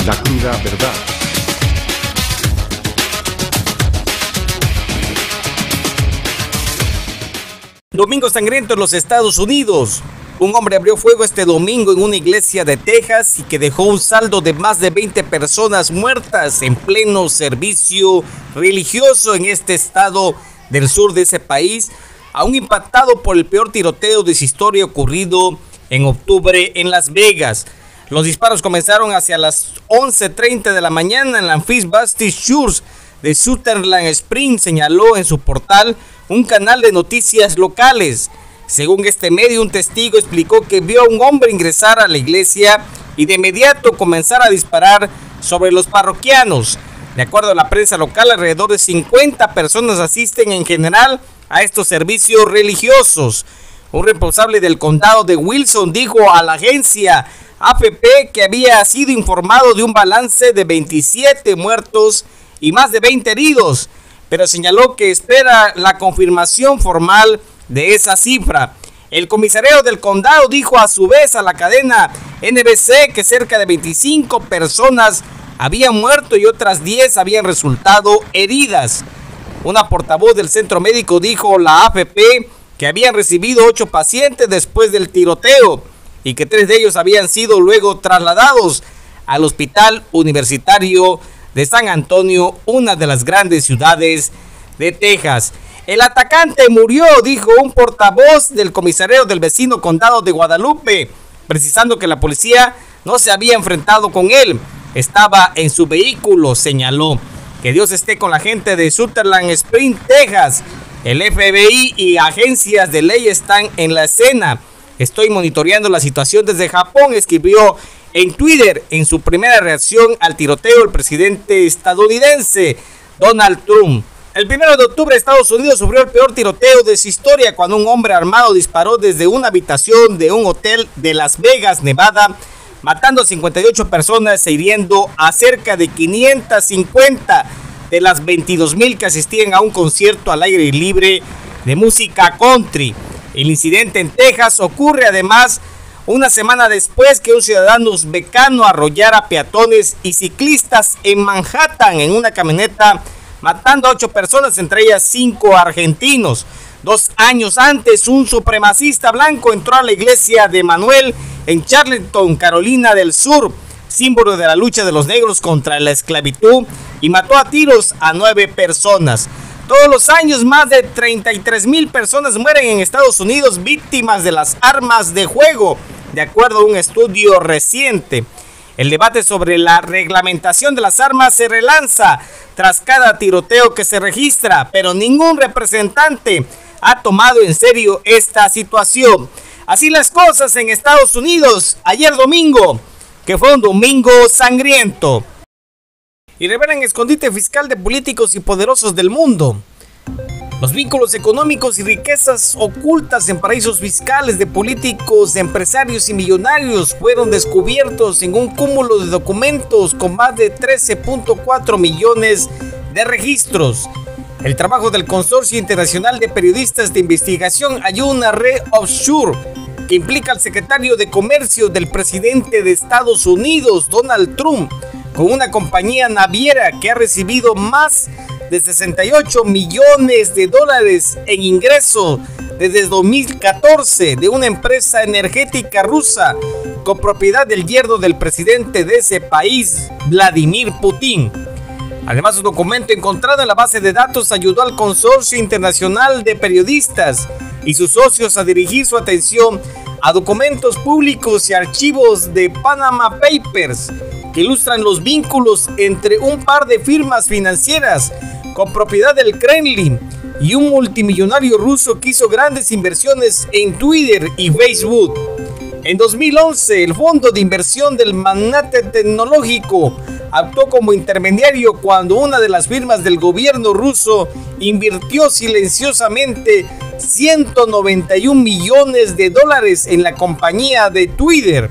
La cruda verdad. Domingo sangriento en los Estados Unidos. Un hombre abrió fuego este domingo en una iglesia de Texas y que dejó un saldo de más de 20 personas muertas en pleno servicio religioso en este estado del sur de ese país, aún impactado por el peor tiroteo de su historia ocurrido en octubre en Las Vegas. Los disparos comenzaron hacia las 11:30 de la mañana en la First Baptist Church de Sutherland Springs, señaló en su portal un canal de noticias locales. Según este medio, un testigo explicó que vio a un hombre ingresar a la iglesia y de inmediato comenzar a disparar sobre los parroquianos. De acuerdo a la prensa local, alrededor de 50 personas asisten en general a estos servicios religiosos. Un responsable del condado de Wilson dijo a la agencia AFP que había sido informado de un balance de 27 muertos y más de 20 heridos, pero señaló que espera la confirmación formal de esa cifra. El comisario del condado dijo a su vez a la cadena NBC que cerca de 25 personas habían muerto y otras 10 habían resultado heridas. Una portavoz del centro médico dijo a la AFP que habían recibido 8 pacientes después del tiroteo y que 3 de ellos habían sido luego trasladados al hospital universitario de San Antonio, una de las grandes ciudades de Texas. El atacante murió, dijo un portavoz del comisario del vecino condado de Guadalupe, precisando que la policía no se había enfrentado con él, estaba en su vehículo, señaló. Que Dios esté con la gente de Sutherland Springs, Texas. El FBI y agencias de ley están en la escena. Estoy monitoreando la situación desde Japón, escribió en Twitter en su primera reacción al tiroteo el presidente estadounidense Donald Trump. El 1 de octubre Estados Unidos sufrió el peor tiroteo de su historia cuando un hombre armado disparó desde una habitación de un hotel de Las Vegas, Nevada, matando a 58 personas e hiriendo a cerca de 550 de las 22,000 que asistían a un concierto al aire libre de música country. El incidente en Texas ocurre además una semana después que un ciudadano uzbekano arrollara a peatones y ciclistas en Manhattan en una camioneta, matando a 8 personas, entre ellas 5 argentinos. 2 años antes, un supremacista blanco entró a la iglesia de Manuel en Charleston, Carolina del Sur, símbolo de la lucha de los negros contra la esclavitud, y mató a tiros a 9 personas. Todos los años, más de 33,000 personas mueren en Estados Unidos víctimas de las armas de fuego, de acuerdo a un estudio reciente. El debate sobre la reglamentación de las armas se relanza tras cada tiroteo que se registra, pero ningún representante ha tomado en serio esta situación. Así las cosas en Estados Unidos ayer domingo, que fue un domingo sangriento. Y revelan escondite fiscal de políticos y poderosos del mundo. Los vínculos económicos y riquezas ocultas en paraísos fiscales de políticos, empresarios y millonarios fueron descubiertos en un cúmulo de documentos con más de 13.4 millones de registros. El trabajo del Consorcio Internacional de Periodistas de Investigación halló una red offshore que implica al secretario de Comercio del presidente de Estados Unidos, Donald Trump, con una compañía naviera que ha recibido más de 68 millones de dólares en ingresos desde 2014 de una empresa energética rusa con propiedad del yerno del presidente de ese país, Vladimir Putin. Además, un documento encontrado en la base de datos ayudó al Consorcio Internacional de Periodistas y sus socios a dirigir su atención a documentos públicos y archivos de Panama Papers que ilustran los vínculos entre un par de firmas financieras con propiedad del Kremlin y un multimillonario ruso que hizo grandes inversiones en Twitter y Facebook. En 2011, el fondo de inversión del magnate tecnológico actuó como intermediario cuando una de las firmas del gobierno ruso invirtió silenciosamente 191 millones de dólares en la compañía de Twitter.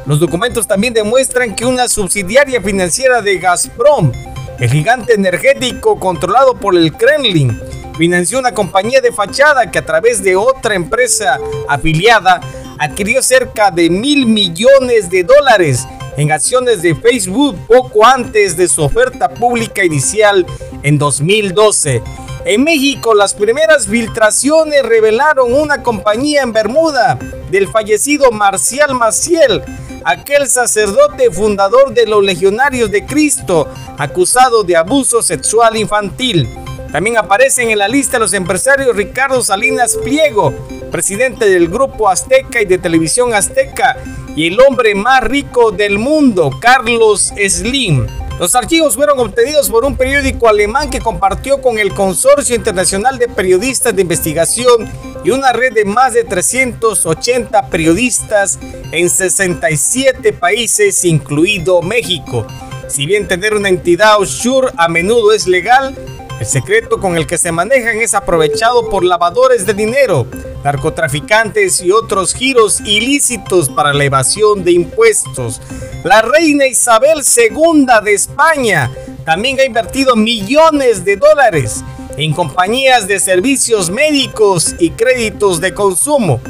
Los documentos también demuestran que una subsidiaria financiera de Gazprom, el gigante energético controlado por el Kremlin, financió una compañía de fachada que a través de otra empresa afiliada adquirió cerca de $1,000 millones en acciones de Facebook poco antes de su oferta pública inicial en 2012. En México, las primeras filtraciones revelaron una compañía en Bermuda del fallecido Marcial Maciel, aquel sacerdote fundador de los Legionarios de Cristo, acusado de abuso sexual infantil. También aparecen en la lista los empresarios Ricardo Salinas Pliego, presidente del Grupo Azteca y de Televisión Azteca, y el hombre más rico del mundo, Carlos Slim. Los archivos fueron obtenidos por un periódico alemán que compartió con el Consorcio Internacional de Periodistas de Investigación y una red de más de 380 periodistas en 67 países, incluido México. Si bien tener una entidad offshore a menudo es legal, el secreto con el que se manejan es aprovechado por lavadores de dinero, narcotraficantes y otros giros ilícitos para la evasión de impuestos. La reina Isabel II de España también ha invertido millones de dólares en compañías de servicios médicos y créditos de consumo.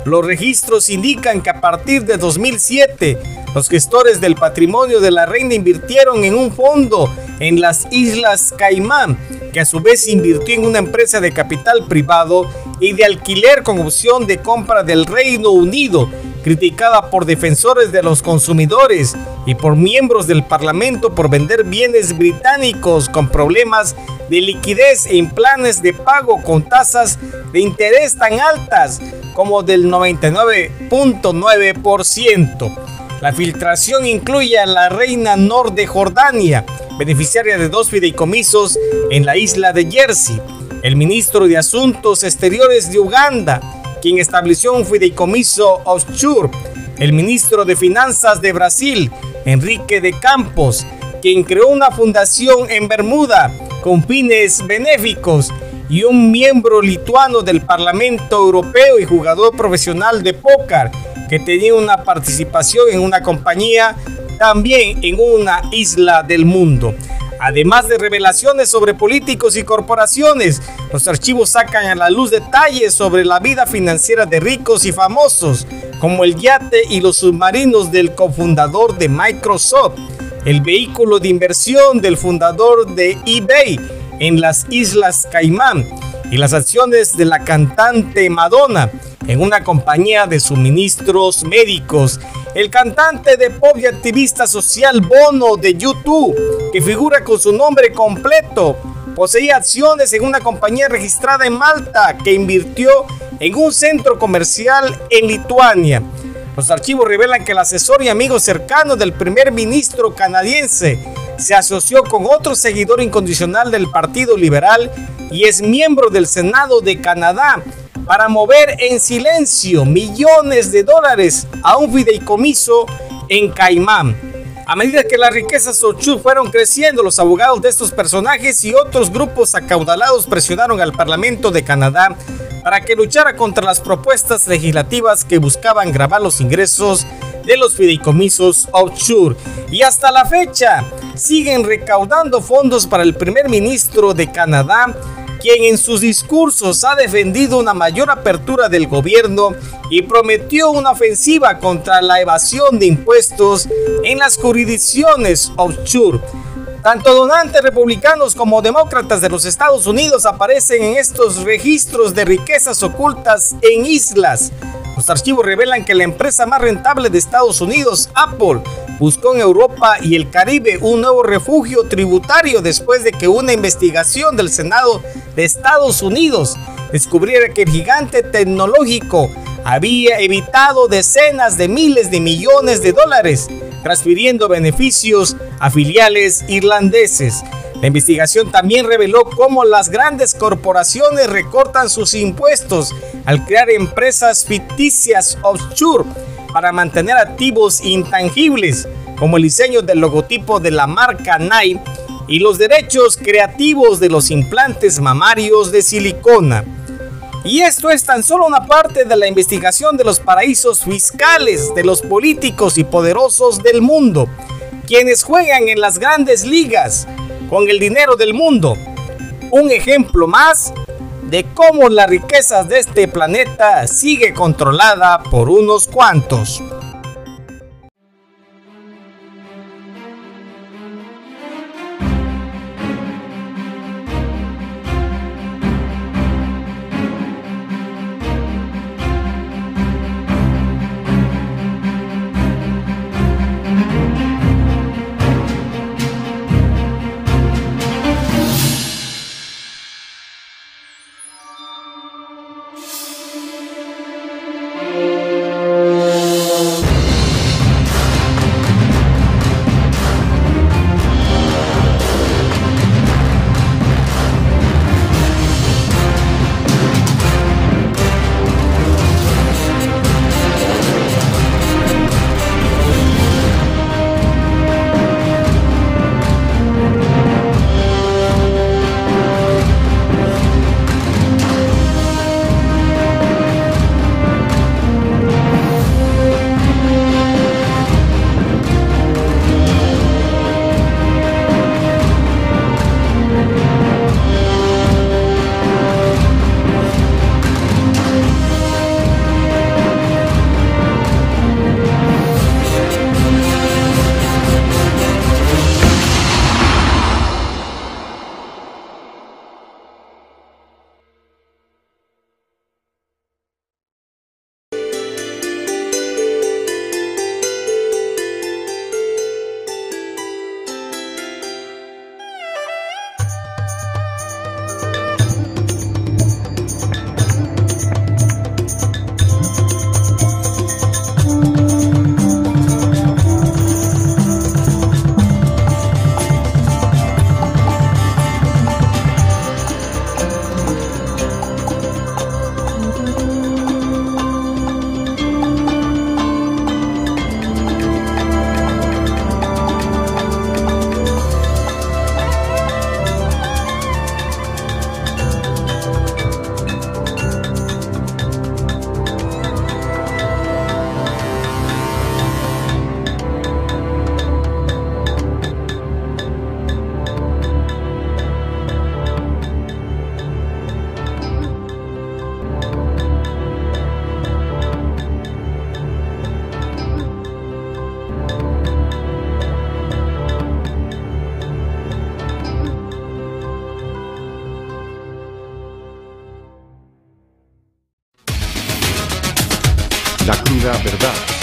Los registros indican que a partir de 2007, los gestores del patrimonio de la reina invirtieron en un fondo en las Islas Caimán, que a su vez invirtió en una empresa de capital privado y de alquiler con opción de compra del Reino Unido, criticada por defensores de los consumidores y por miembros del Parlamento por vender bienes británicos con problemas de liquidez en planes de pago con tasas de interés tan altas como del 99.9%. La filtración incluye a la reina Nor de Jordania, beneficiaria de 2 fideicomisos en la isla de Jersey, el ministro de Asuntos Exteriores de Uganda, quien estableció un fideicomiso offshore, el ministro de Finanzas de Brasil, Enrique de Campos, quien creó una fundación en Bermuda con fines benéficos, y un miembro lituano del Parlamento Europeo y jugador profesional de póker, que tenía una participación en una compañía también en una isla del mundo. Además de revelaciones sobre políticos y corporaciones, los archivos sacan a la luz detalles sobre la vida financiera de ricos y famosos, como el yate y los submarinos del cofundador de Microsoft, el vehículo de inversión del fundador de eBay en las Islas Caimán y las acciones de la cantante Madonna en una compañía de suministros médicos. El cantante de pop y activista social Bono de YouTube, que figura con su nombre completo, poseía acciones en una compañía registrada en Malta que invirtió en un centro comercial en Lituania. Los archivos revelan que el asesor y amigo cercano del primer ministro canadiense se asoció con otro seguidor incondicional del Partido Liberal y es miembro del Senado de Canadá para mover en silencio millones de dólares a un fideicomiso en Caimán. A medida que las riquezas offshore fueron creciendo, los abogados de estos personajes y otros grupos acaudalados presionaron al Parlamento de Canadá para que luchara contra las propuestas legislativas que buscaban gravar los ingresos de los fideicomisos offshore. Y hasta la fecha siguen recaudando fondos para el primer ministro de Canadá, quien en sus discursos ha defendido una mayor apertura del gobierno y prometió una ofensiva contra la evasión de impuestos en las jurisdicciones offshore. Tanto donantes republicanos como demócratas de los Estados Unidos aparecen en estos registros de riquezas ocultas en islas. Los archivos revelan que la empresa más rentable de Estados Unidos, Apple, buscó en Europa y el Caribe un nuevo refugio tributario después de que una investigación del Senado de Estados Unidos descubriera que el gigante tecnológico había evitado decenas de miles de millones de dólares, transfiriendo beneficios a filiales irlandeses. La investigación también reveló cómo las grandes corporaciones recortan sus impuestos al crear empresas ficticias offshore para mantener activos intangibles, como el diseño del logotipo de la marca Nike y los derechos creativos de los implantes mamarios de silicona. Y esto es tan solo una parte de la investigación de los paraísos fiscales de los políticos y poderosos del mundo, quienes juegan en las grandes ligas con el dinero del mundo. Un ejemplo más de cómo las riquezas de este planeta sigue controlada por unos cuantos. La cruda verdad.